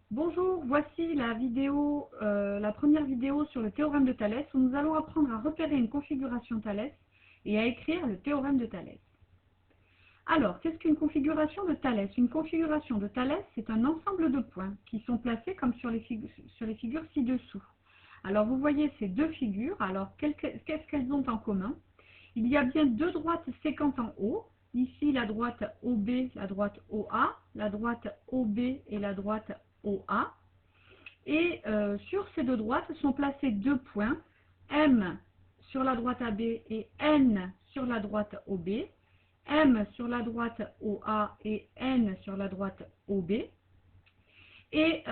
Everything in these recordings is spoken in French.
Bonjour, voici la première vidéo sur le théorème de Thalès où nous allons apprendre à repérer une configuration Thalès et à écrire le théorème de Thalès. Alors, qu'est-ce qu'une configuration de Thalès? Une configuration de Thalès, c'est un ensemble de points qui sont placés comme sur les figures ci-dessous. Alors, vous voyez ces deux figures. Alors, qu'est-ce qu'elles ont en commun? Il y a bien deux droites séquentes en haut. Ici, la droite OB, la droite OA, la droite OB et la droite OA. Et sur ces deux droites sont placés deux points, M sur la droite AB et N sur la droite OB, M sur la droite OA et N sur la droite OB. Et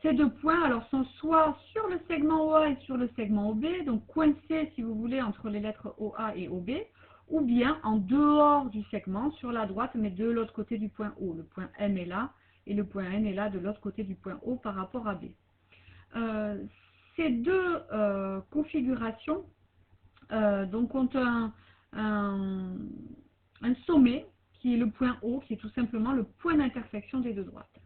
ces deux points alors, sont soit sur le segment OA et sur le segment OB, donc coincés si vous voulez entre les lettres OA et OB, ou bien en dehors du segment sur la droite mais de l'autre côté du point O. Le point M est là et le point N est là de l'autre côté du point O par rapport à B. Ces deux configurations donc ont un sommet qui est le point O, qui est tout simplement le point d'intersection des deux droites.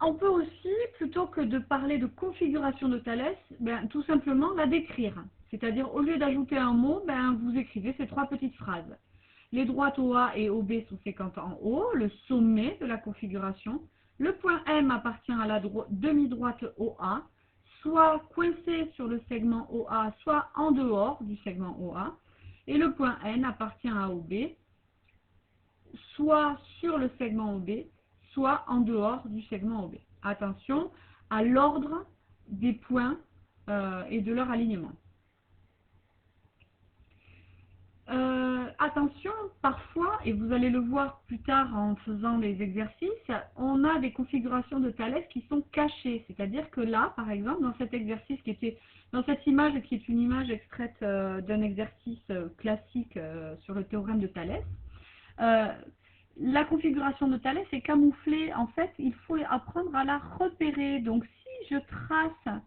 On peut aussi, plutôt que de parler de configuration de Thalès, tout simplement la décrire. C'est-à-dire, au lieu d'ajouter un mot, vous écrivez ces trois petites phrases. Les droites OA et OB sont séquentes en haut, le sommet de la configuration. Le point M appartient à la demi-droite OA, soit coincé sur le segment OA, soit en dehors du segment OA. Et le point N appartient à OB, soit sur le segment OB, soit en dehors du segment OB. Attention à l'ordre des points et de leur alignement. Attention, parfois, et vous allez le voir plus tard en faisant les exercices, on a des configurations de Thalès qui sont cachées. C'est-à-dire que là, par exemple, dans cet exercice dans cette image qui est une image extraite d'un exercice classique sur le théorème de Thalès, la configuration de Thalès est camouflée. En fait, il faut apprendre à la repérer. Donc, si je trace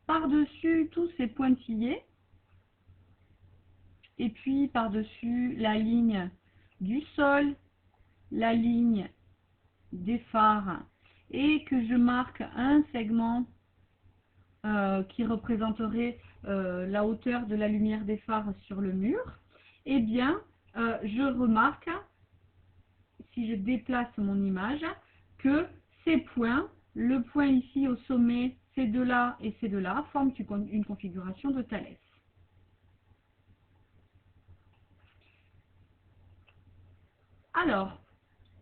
par-dessus tous ces pointillés, et puis par-dessus la ligne du sol, la ligne des phares, et que je marque un segment qui représenterait la hauteur de la lumière des phares sur le mur, eh bien, je remarque, si je déplace mon image, que ces points, le point ici au sommet, ces deux-là et ces deux-là, forment une configuration de Thalès. Alors,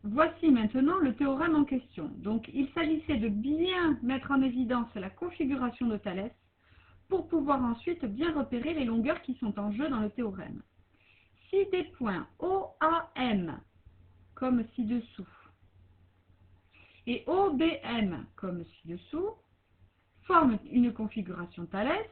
voici maintenant le théorème en question. Donc, il s'agissait de bien mettre en évidence la configuration de Thalès pour pouvoir ensuite bien repérer les longueurs qui sont en jeu dans le théorème. Si des points OAM, comme ci-dessous, et OBM, comme ci-dessous, forment une configuration Thalès,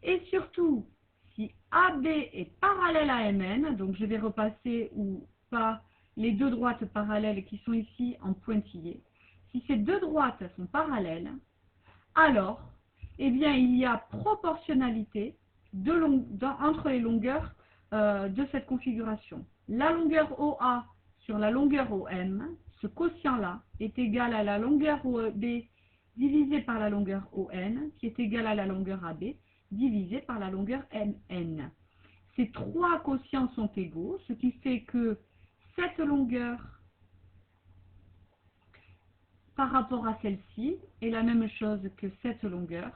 et surtout, si AB est parallèle à MN, donc je vais repasser ou pas les deux droites parallèles qui sont ici en pointillés, si ces deux droites sont parallèles, alors, eh bien, il y a proportionnalité entre les longueurs de cette configuration. La longueur OA sur la longueur OM, ce quotient-là, est égal à la longueur OB divisé par la longueur ON, qui est égal à la longueur AB, divisé par la longueur MN. Ces trois quotients sont égaux, ce qui fait que cette longueur par rapport à celle-ci est la même chose que cette longueur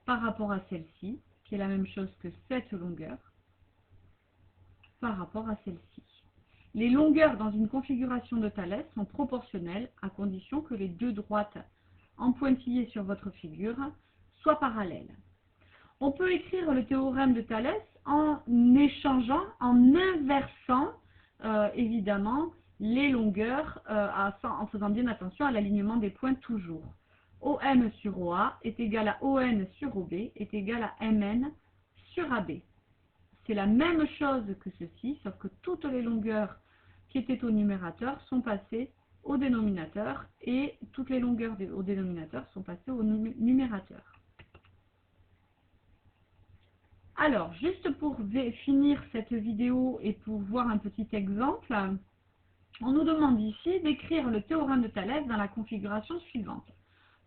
par rapport à celle-ci, qui est la même chose que cette longueur par rapport à celle-ci. Les longueurs dans une configuration de Thalès sont proportionnelles à condition que les deux droites en pointillés sur votre figure soient parallèles. On peut écrire le théorème de Thalès en échangeant, en inversant évidemment les longueurs en faisant bien attention à l'alignement des points toujours. OM sur OA est égal à ON sur OB est égal à MN sur AB. C'est la même chose que ceci, sauf que toutes les longueurs qui étaient au numérateur sont passées au dénominateur et toutes les longueurs au dénominateur sont passées au numérateur. Alors, juste pour finir cette vidéo et pour voir un petit exemple, On nous demande ici d'écrire le théorème de Thalès dans la configuration suivante.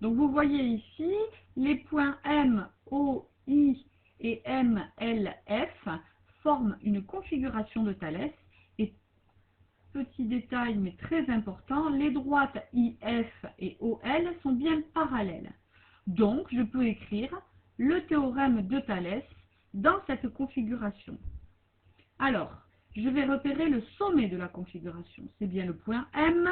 Donc vous voyez ici, les points M, O, I et M, L, F forment une configuration de Thalès. Et petit détail mais très important, les droites IF et OL sont bien parallèles. Donc je peux écrire le théorème de Thalès dans cette configuration. Alors, je vais repérer le sommet de la configuration. C'est bien le point M.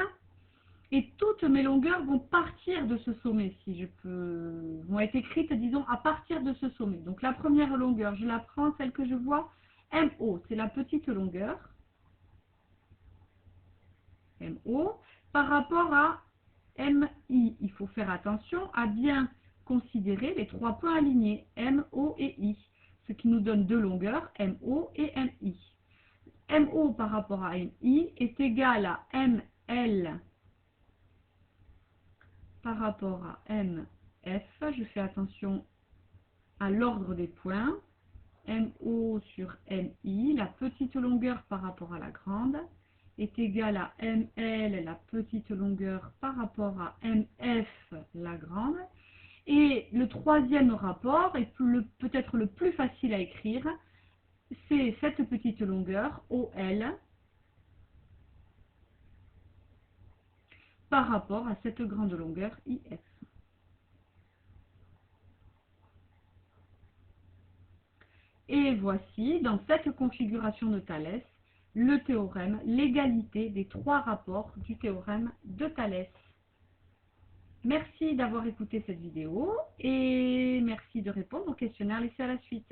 Et toutes mes longueurs vont partir de ce sommet, si je peux, vont être écrites, disons, à partir de ce sommet. Donc la première longueur, je la prends, celle que je vois, MO, c'est la petite longueur, MO, par rapport à MI. Il faut faire attention à bien considérer les trois points alignés, MO et I, ce qui nous donne deux longueurs, MO et MI. MO par rapport à MI est égal à ML par rapport à MF, je fais attention à l'ordre des points, MO sur MI, la petite longueur par rapport à la grande, est égale à ML, la petite longueur par rapport à MF, la grande. Et le troisième rapport, et peut-être le plus facile à écrire, c'est cette petite longueur, OL, par rapport à cette grande longueur, IF. Et voici, dans cette configuration de Thalès, le théorème, l'égalité des trois rapports du théorème de Thalès. Merci d'avoir écouté cette vidéo et merci de répondre au questionnaire laissé à la suite.